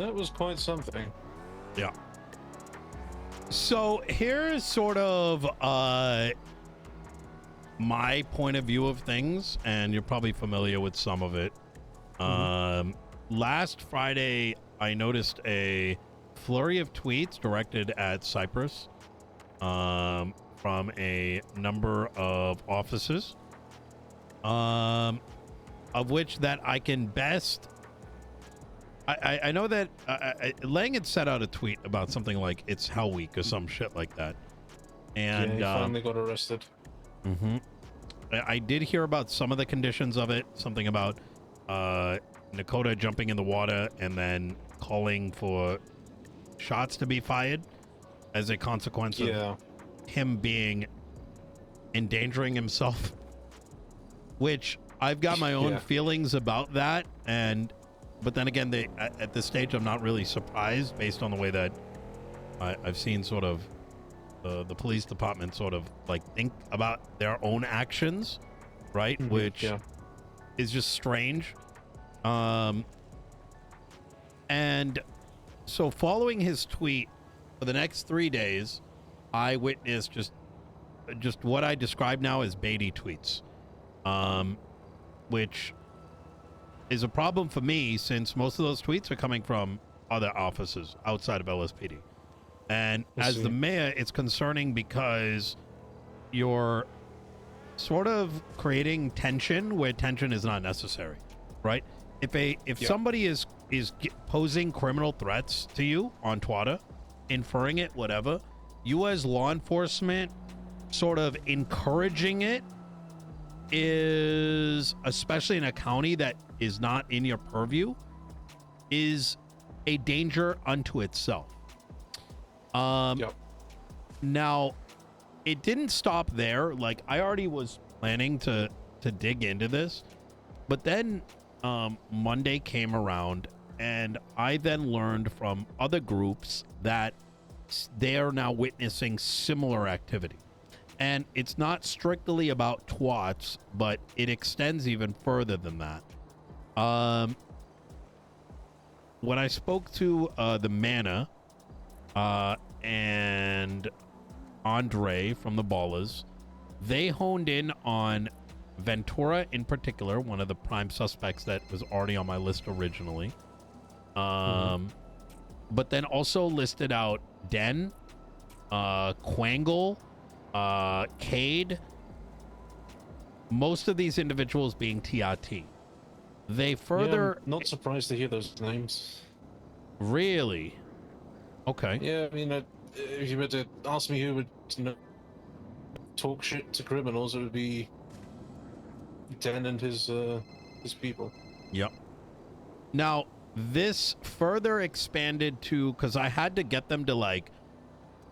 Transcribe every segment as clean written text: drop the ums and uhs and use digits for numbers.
That was quite something. Yeah. So here's sort of my point of view of things, and you're probably familiar with some of it. Last Friday, I noticed a flurry of tweets directed at Cyprus from a number of offices, of which that I can best... I know that Lang had set out a tweet about something like it's Hell Week or some shit like that. And yeah, he finally got arrested. I did hear about some of the conditions of it, something about Nakota jumping in the water and then calling for shots to be fired as a consequence of him being endangering himself, which I've got my own feelings about that. But then again, at this stage, I'm not really surprised based on the way that I've seen sort of the police department sort of like think about their own actions, right? Which is just strange. And so following his tweet for the next 3 days, I witnessed just what I describe now as baity tweets, which is a problem for me since most of those tweets are coming from other offices outside of LSPD. And as the mayor, it's concerning because you're sort of creating tension where tension is not necessary, right? If somebody is posing criminal threats to you on Twitter, inferring it, whatever, you as law enforcement sort of encouraging it is, especially in a county that is not in your purview, is a danger unto itself. Now, it didn't stop there. Like, I already was planning to dig into this, but then Monday came around, and I then learned from other groups that they are now witnessing similar activity. And it's not strictly about twats, but it extends even further than that. When I spoke to the Mana and Andre from the Ballers, they honed in on Ventura in particular, one of the prime suspects that was already on my list originally. But then also listed out Den, Quangle, Cade, most of these individuals being TRT. They further... I'm not surprised to hear those names. Really? Okay. Yeah, I mean, if you were to ask me who would talk shit to criminals, it would be Den and his people. Yep. Now, this further expanded to... Because I had to get them to, like,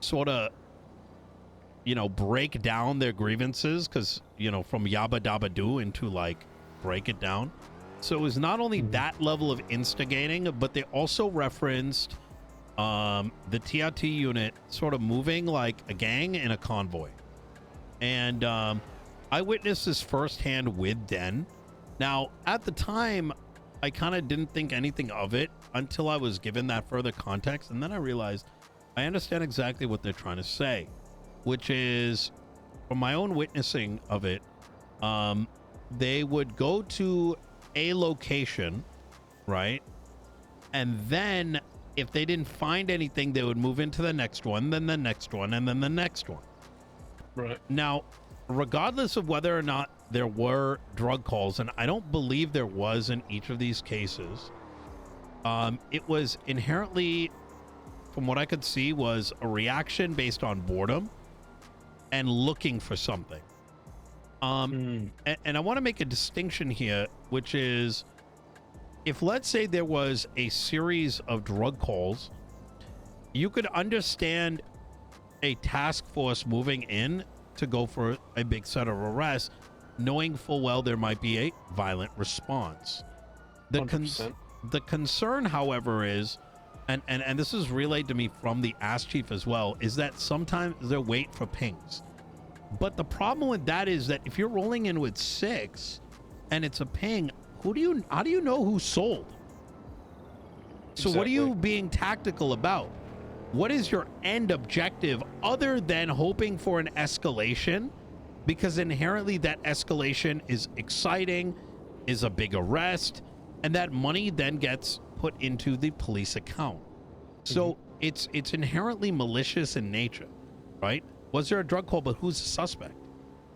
sort of... break down their grievances, because, from Yabba Dabba Doo into, like, break it down. So it was not only that level of instigating, but they also referenced the TRT unit sort of moving like a gang in a convoy. And I witnessed this firsthand with Den. Now, at the time, I kind of didn't think anything of it until I was given that further context. And then I realized I understand exactly what they're trying to say, which is, from my own witnessing of it, they would go to a location, right? And then if they didn't find anything, they would move into the next one, then the next one, and then the next one. Right. Now, regardless of whether or not there were drug calls, and I don't believe there was in each of these cases, it was inherently, from what I could see, was a reaction based on boredom and looking for something. And I want to make a distinction here, which is, if let's say there was a series of drug calls, you could understand a task force moving in to go for a big set of arrests, knowing full well there might be a violent response. The concern, however, is, and this is relayed to me from the Ass Chief as well, is that sometimes they wait for pings. But the problem with that is that if you're rolling in with 6 and it's a ping, how do you know who sold? So what are you being tactical about? What is your end objective other than hoping for an escalation? Because inherently that escalation is exciting, is a big arrest, and that money then gets put into the police account. So it's inherently malicious in nature, right? Was there a drug call, but who's the suspect,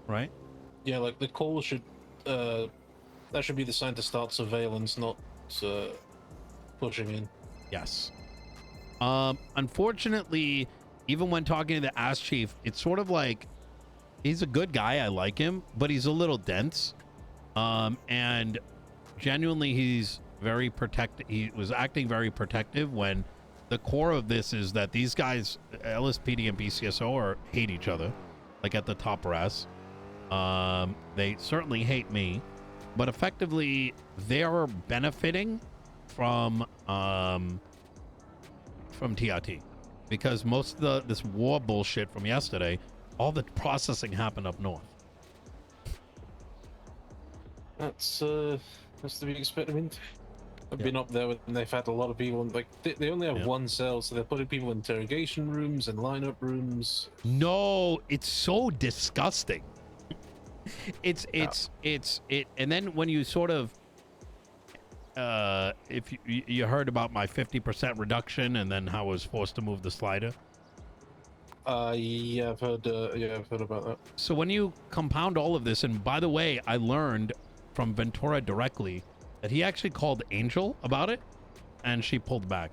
right? Yeah, like the call should, that should be the sign to start surveillance, not pushing in. Yes. Unfortunately, even when talking to the ass chief, it's sort of like he's a good guy. I like him, but he's a little dense. And genuinely, he's very protective. He was acting very protective when the core of this is that these guys, LSPD and BCSO, hate each other, like at the top brass. They certainly hate me, but effectively, they're benefiting from TRT, because most of this war bullshit from yesterday, all the processing happened up north. That's to be expected. I mean, I've been up there and they've had a lot of people, and like they only have one cell, so they're putting people in interrogation rooms and lineup rooms. No, it's so disgusting. It, and then when you sort of, if you heard about my 50% reduction and then how I was forced to move the slider. Yeah, I've heard about that. So when you compound all of this, and by the way, I learned from Ventura directly that he actually called Angel about it, and she pulled back.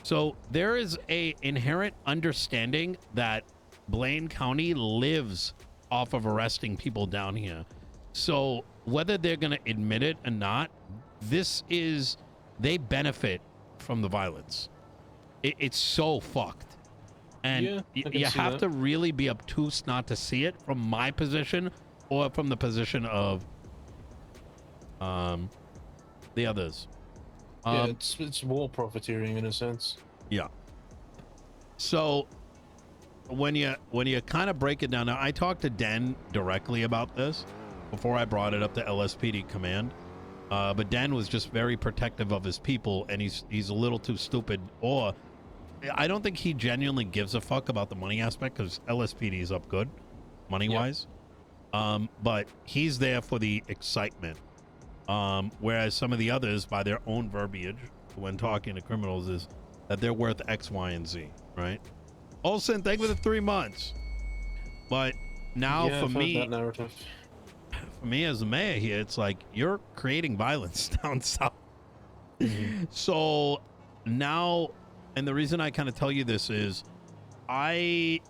So there is a inherent understanding that Blaine County lives off of arresting people down here. So whether they're going to admit it or not, they benefit from the violence. It's so fucked. And you have to really be obtuse not to see it from my position or from the position of the others. Yeah, it's war profiteering in a sense. Yeah. So when you kind of break it down, now I talked to Den directly about this before I brought it up to LSPD command. But Dan was just very protective of his people, and he's a little too stupid. Or I don't think he genuinely gives a fuck about the money aspect, because LSPD is up good, money-wise. But he's there for the excitement. Whereas some of the others, by their own verbiage, when talking to criminals, is that they're worth X, Y, and Z, right? Olsen, thank you for the 3 months. But now for me... that narrative. For me as the mayor here, it's like you're creating violence down south. So now, and the reason I kind of tell you this is I'd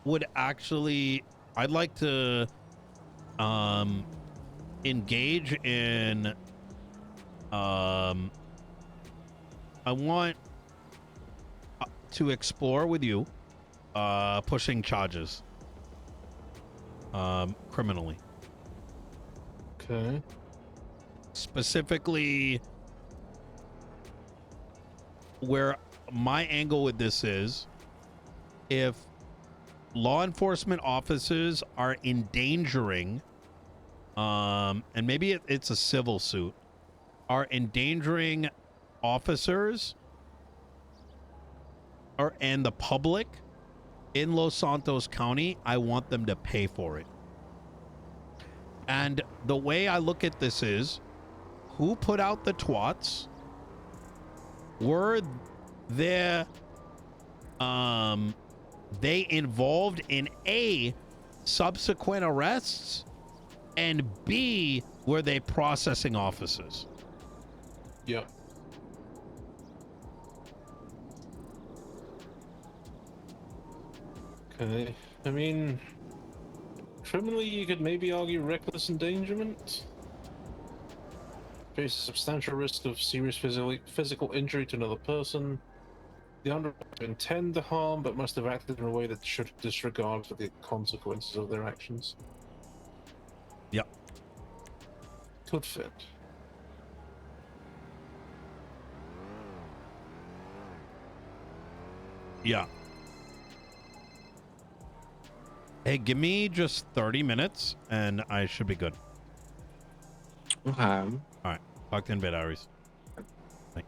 like to engage in I want to explore with you pushing charges criminally. Okay. Specifically, where my angle with this is, if law enforcement officers are endangering, and maybe it's a civil suit, are endangering officers and the public in Los Santos County, I want them to pay for it. And the way I look at this is, who put out the twats? Were they involved in A, subsequent arrests, and B, were they processing officers? Yeah. Okay. I mean, criminally, you could maybe argue reckless endangerment. Face a substantial risk of serious physical injury to another person. The owner intend the harm, but must have acted in a way that should disregard for the consequences of their actions. Yep. Could fit. Yeah. Hey, give me just 30 minutes and I should be good. Okay. All right. Talk to you in a bit, Aries. Bye.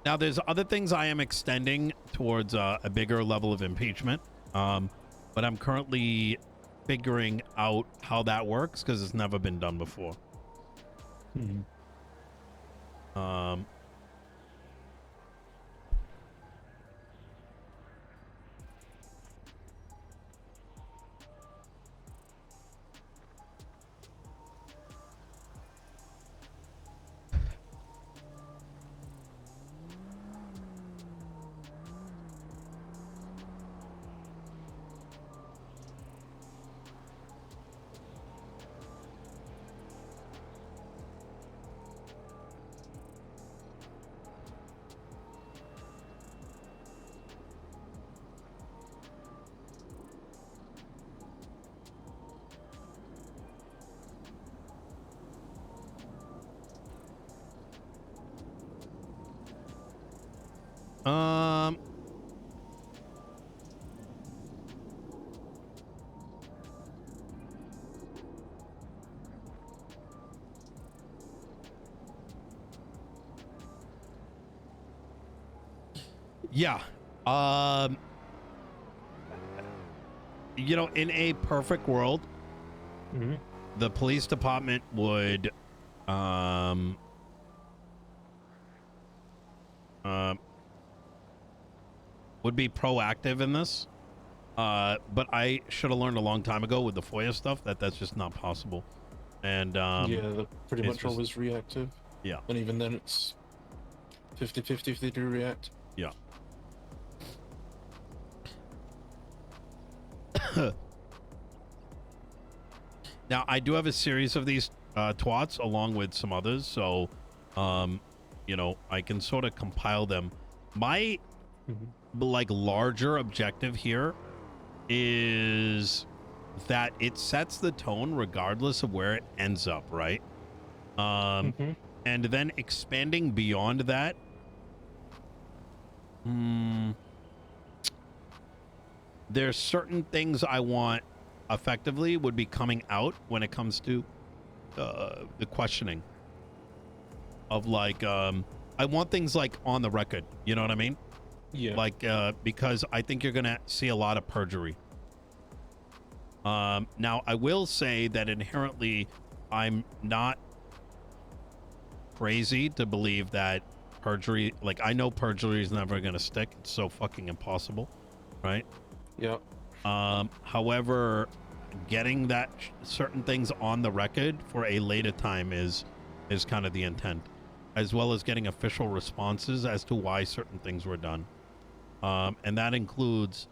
Now, there's other things I am extending towards a bigger level of impeachment, but I'm currently figuring out how that works because it's never been done before. Um, um, yeah. You know, in a perfect world, the police department would, would be proactive in this. But I should have learned a long time ago with the FOIA stuff that that's just not possible. And yeah, they're pretty it's much just- always reactive. yeah, And even then, it's 50-50 if they do react. yeah. Now, I do have a series of these twats along with some others, so, you know, I can sort of compile them. My, like, larger objective here is that it sets the tone regardless of where it ends up, right? And then expanding beyond that. There's certain things I want effectively would be coming out when it comes to the questioning of, like, I want things like on the record, you know what I mean? Yeah. Like, because I think you're gonna see a lot of perjury. Now, I will say that inherently I'm not crazy to believe that perjury, like, I know perjury is never gonna stick. It's so fucking impossible, right? Yeah. However, getting that certain things on the record for a later time is kind of the intent, as well as getting official responses as to why certain things were done. And that includes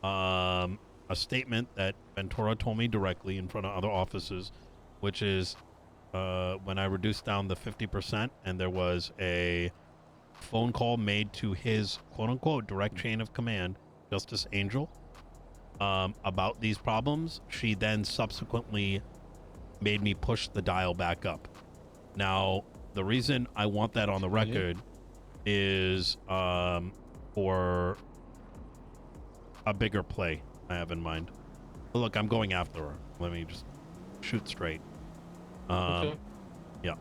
a statement that Ventura told me directly in front of other officers, which is when I reduced down the 50% and there was a phone call made to his quote-unquote direct chain of command, Justice Angel, about these problems. She then subsequently made me push the dial back up. Now, the reason I want that on the record is for a bigger play I have in mind. Look, I'm going after her. Let me just shoot straight. Okay. Yeah.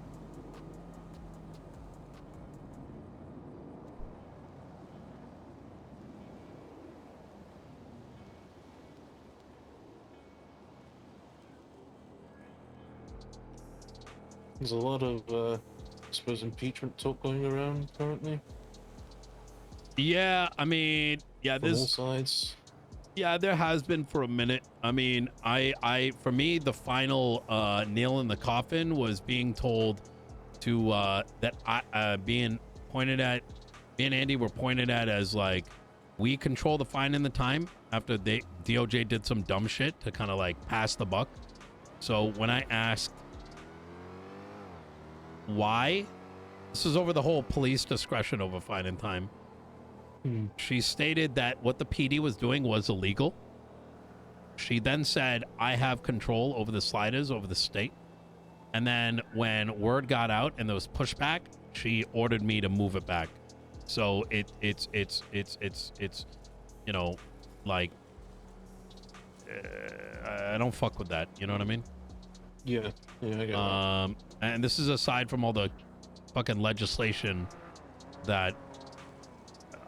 There's a lot of, I suppose, impeachment talk going around currently Yeah, I mean, yeah, from all this, sides. yeah, there has been for a minute. I mean, for me, the final nail in the coffin was being told to that I being pointed at, me and Andy were pointed at as, like, we control the fine and the time after DOJ did some dumb shit to kind of, like, pass the buck. So when I asked why, this is over the whole police discretion over fine and time. She stated that what the PD was doing was illegal. She then said, I have control over the sliders over the state. And then when word got out and there was pushback, she ordered me to move it back. So it's you know, like, I don't fuck with that. You know what I mean? Yeah. Yeah, I get that. And this is aside from all the fucking legislation that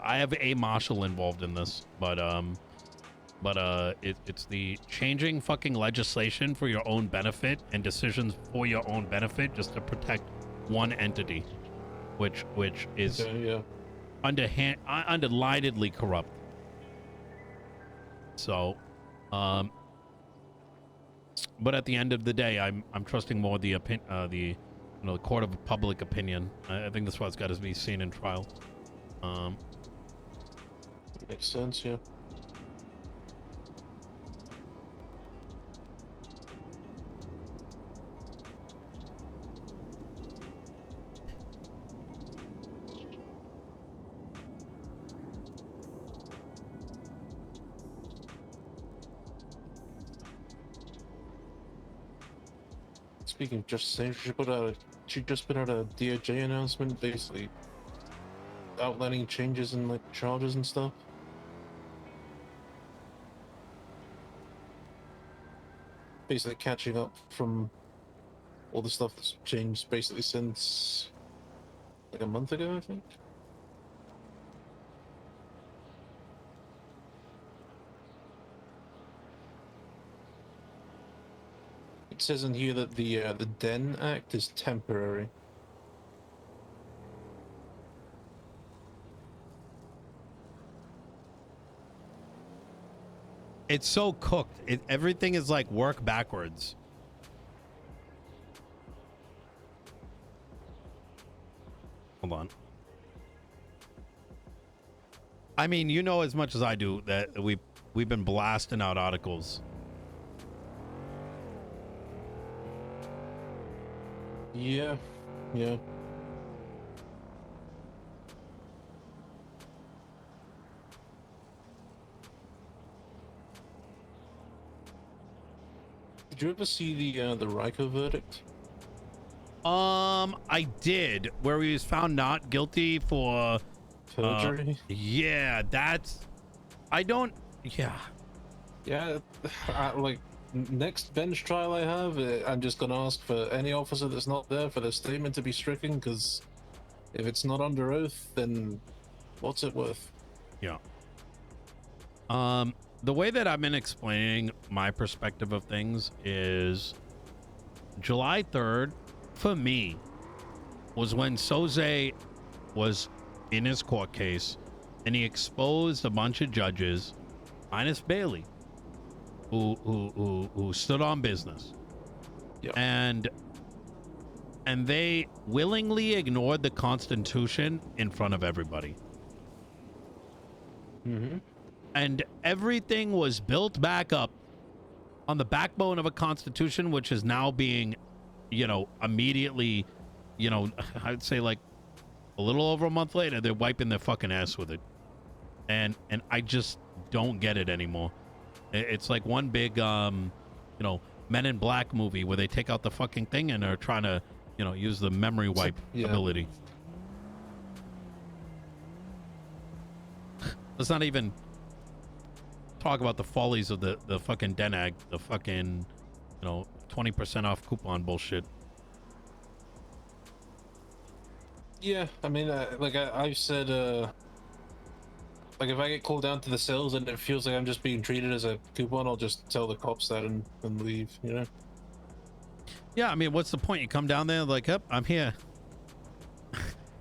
I have a marshal involved in this, but it's the changing fucking legislation for your own benefit and decisions for your own benefit just to protect one entity, which is underlinedly corrupt. So, but at the end of the day, I'm trusting more the the court of public opinion. I think that's what's got to be seen in trial. Makes sense, yeah. Speaking of Justice Secretary, she just put out a DOJ announcement, basically outlining changes in like charges and stuff. Basically catching up from all the stuff that's changed basically since like a month ago, I think. It says in here that the DEN Act is temporary. It's so cooked. Everything is like work backwards. Hold on. I mean, you know as much as I do that we've been blasting out articles. Yeah, yeah. Did you ever see the Ryko verdict? I did, where he was found not guilty for Perjury? Yeah, that's yeah. Yeah, like next bench trial I have, I'm just gonna ask for any officer that's not there for their statement to be stricken, because if it's not under oath, then what's it worth? Yeah. The way that I've been explaining my perspective of things is July 3rd, for me, was when Soze was in his court case and he exposed a bunch of judges, minus Bailey, who stood on business. Yep. And they willingly ignored the Constitution in front of everybody. Mm-hmm. And everything was built back up on the backbone of a constitution, which is now being, immediately, I'd say like a little over a month later, they're wiping their fucking ass with it. And I just don't get it anymore. It's like one big, Men in Black movie where they take out the fucking thing and are trying to, use the memory wipe ability. Let's not even talk about the follies of the fucking Denag, the fucking 20% off coupon bullshit. Yeah, I mean, I've said, like if I get called down to the cells and it feels like I'm just being treated as a coupon, I'll just tell the cops that and leave, Yeah, I mean, what's the point? You come down there like, yep, I'm here.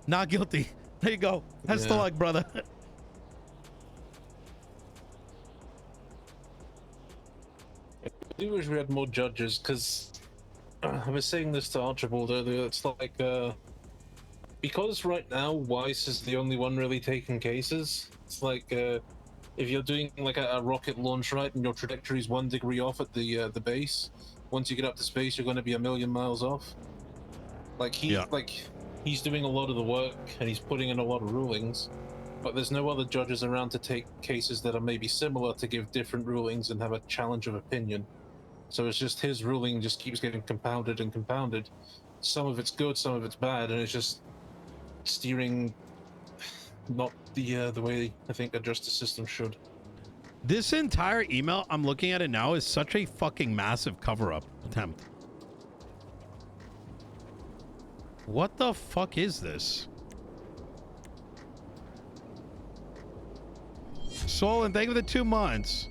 Not guilty. There you go. That's the luck, brother. I do wish we had more judges, because I was saying this to Archibald earlier, it's like, because right now Weiss is the only one really taking cases, it's like, if you're doing like a rocket launch right and your trajectory is 1 degree off at the base, once you get up to space you're going to be 1,000,000 miles off. Like he's doing a lot of the work and he's putting in a lot of rulings, but there's no other judges around to take cases that are maybe similar to give different rulings and have a challenge of opinion. So it's just his ruling just keeps getting compounded and compounded. Some of it's good, some of it's bad, and it's just steering not the way I think a justice system should. This entire email, I'm looking at it now, is such a fucking massive cover-up attempt. What the fuck is this? Swollen, thank you for the 2 months.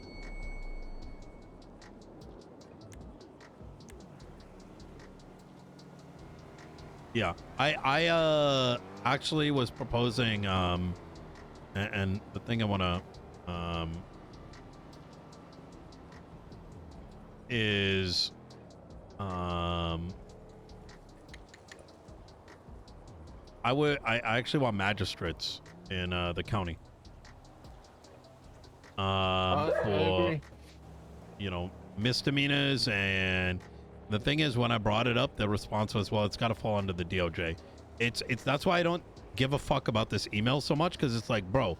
Yeah, I actually was proposing and the thing I want to is I actually want magistrates in the county for misdemeanors. And the thing is, when I brought it up, the response was, well, it's got to fall under the DOJ. It's that's why I don't give a fuck about this email so much, because it's like, bro,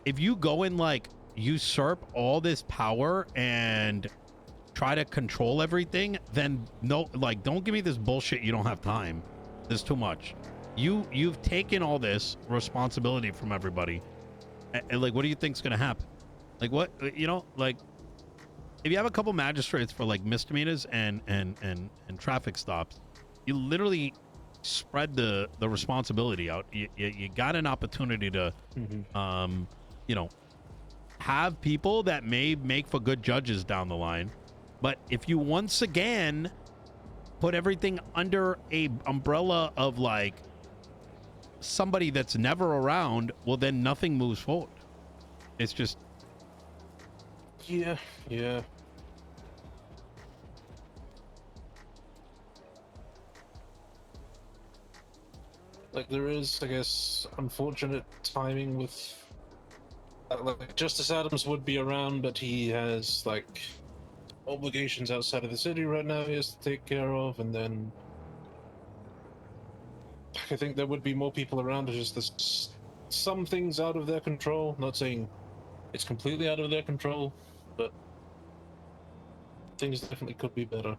if you go and like usurp all this power and try to control everything, then no, like, don't give me this bullshit. You don't have time. There's too much. You've taken all this responsibility from everybody, and like, what do you think's gonna happen? Like, what, like, if you have a couple magistrates for like misdemeanors and traffic stops, you literally spread the responsibility out. You got an opportunity to have people that may make for good judges down the line. But if you once again put everything under a umbrella of like somebody that's never around, well, then nothing moves forward. It's just yeah. Like, there is, I guess, unfortunate timing with like Justice Adams would be around, but he has like obligations outside of the city right now he has to take care of, and then I think there would be more people around. It's just there's some things out of their control. Not saying it's completely out of their control, but things definitely could be better.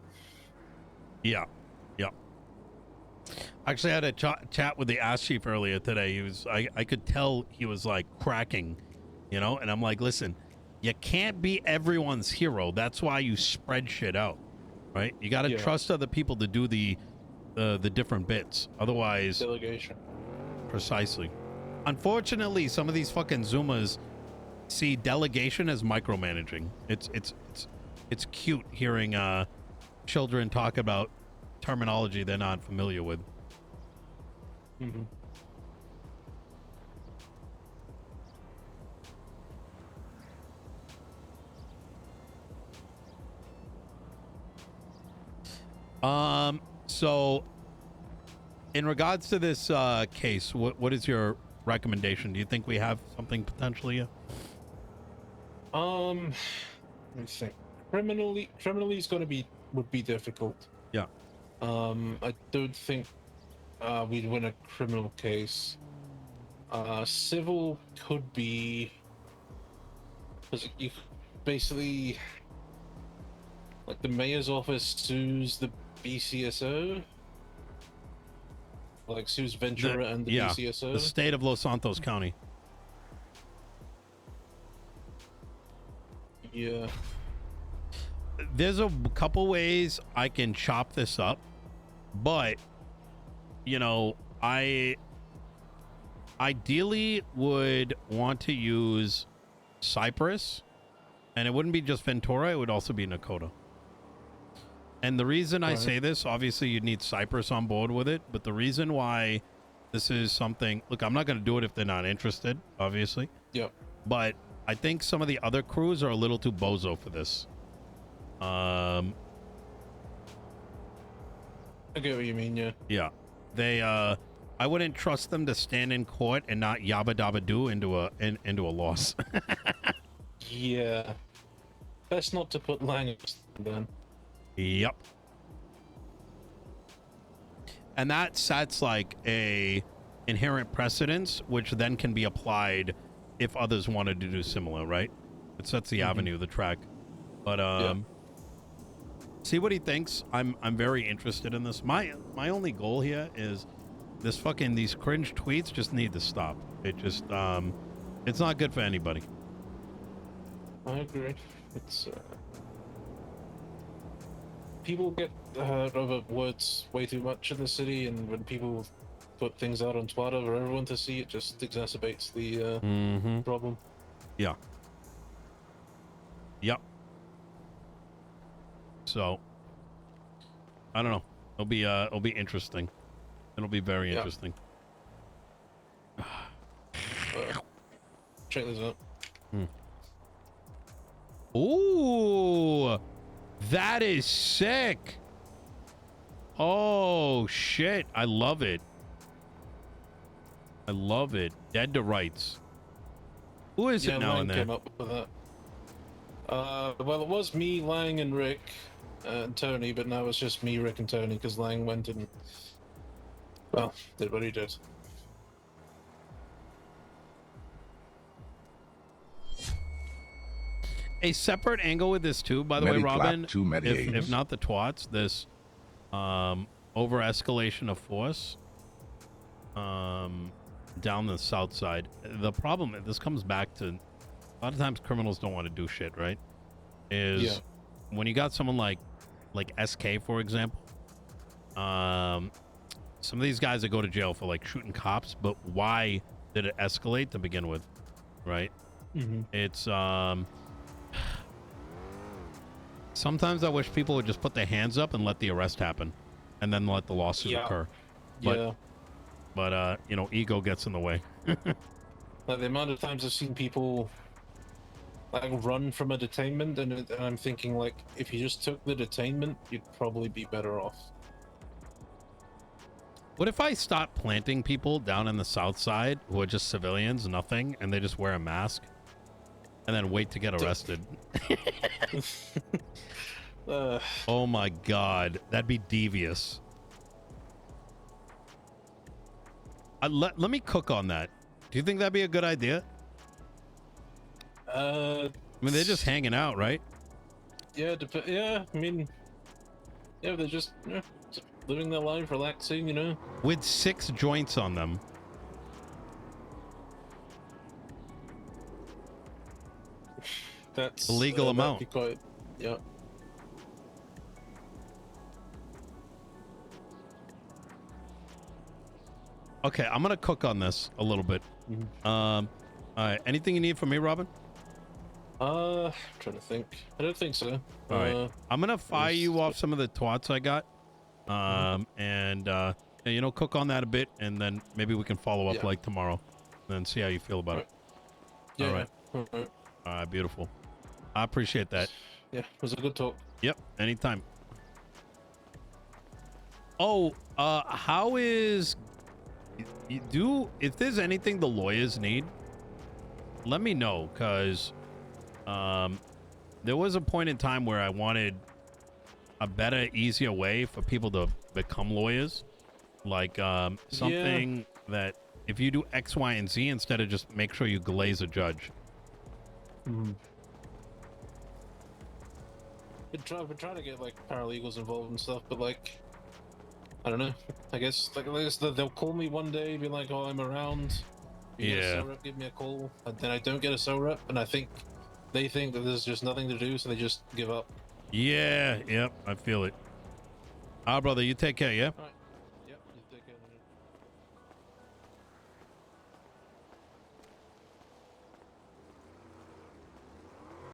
Yeah. Actually, I had a chat with the ass chief earlier today. He was, I could tell he was like cracking, and I'm like, listen, you can't be everyone's hero. That's why you spread shit out, right? You got to trust other people to do the different bits. Otherwise, delegation. Precisely. Unfortunately, some of these fucking Zoomers see delegation as micromanaging. It's cute hearing children talk about terminology they're not familiar with. Mm-hmm. So in regards to this case, what is your recommendation? Do you think we have something potentially yet? Let me think. Criminally is would be difficult. Yeah. I don't think we'd win a criminal case. Civil could be, because you basically, like, the mayor's office sues the BCSO, like sues Ventura and the BCSO. The state of Los Santos County. Yeah. There's a couple ways I can chop this up, but I ideally would want to use Cypress, and it wouldn't be just Ventura, it would also be Nakota. And the reason I say this, obviously you'd need Cypress on board with it, but the reason why this is something, look, I'm not going to do it if they're not interested, obviously. Yep. But I think some of the other crews are a little too bozo for this. I get what you mean, yeah. Yeah. They I wouldn't trust them to stand in court and not yabba dabba do into a loss. Yeah. Best not to put language then. Yep. And that sets like a inherent precedence, which then can be applied if others wanted to do similar, right? It sets the avenue, the track. But see what he thinks. I'm very interested in this. My only goal here is these cringe tweets just need to stop. It just it's not good for anybody. I agree. It's people get hurt over words way too much in the city, and when people put things out on Twitter for everyone to see, it just exacerbates the problem. Yeah. Yep. So, I don't know. It'll be interesting. It'll be very interesting. Check this out. Ooh, that is sick. Oh shit, I love it. I love it. Dead to rights. Who is it now Lang in there? came up with that. Well, it was me, Lang, and Rick, and Tony, but now it's just me, Rick, and Tony because Lang went and, well, did what he did. A separate angle with this too, by the way, Robin. If not the twats, this over escalation of force down the south side. The problem, this comes back to, a lot of times criminals don't want to do shit, right? Is when you got someone like SK, for example, some of these guys that go to jail for like shooting cops, but why did it escalate to begin with, right? It's sometimes I wish people would just put their hands up and let the arrest happen and then let the lawsuit occur. But you know, ego gets in the way. Like the amount of times I've seen people like run from a detainment, and I'm thinking like, if you just took the detainment, you'd probably be better off. What if I start planting people down in the south side who are just civilians, nothing, and they just wear a mask and then wait to get arrested? Oh my god, that'd be devious. Let me cook on that. Do you think that'd be a good idea? I mean, they're just hanging out, right? Yeah, yeah. I mean, yeah, they're just living their life, relaxing, you know. With 6 joints on them. That's a legal amount. That'd be quite, yeah. Okay, I'm gonna cook on this a little bit. All right, anything you need from me, Robin? I'm trying to think. I don't think so. All right, I'm gonna fire you off some of the twats I got, and you know, cook on that a bit, and then maybe we can follow up like tomorrow, and see how you feel about it. Yeah. All right. All right, beautiful. I appreciate that. Yeah, it was a good talk. Yep, anytime. Oh, how is if there's anything the lawyers need, let me know, because there was a point in time where I wanted a better, easier way for people to become lawyers, like something that if you do X, Y, and Z instead of just make sure you glaze a judge. Been trying to get like paralegals involved and stuff, but like, I don't know. I guess like they'll call me one day, be like, "Oh, I'm around." You get a SO rep, give me a call, and then I don't get a SO rep, and they think that there's just nothing to do, so they just give up. Yeah, yep, I feel it. Brother, you take care, yeah? All right.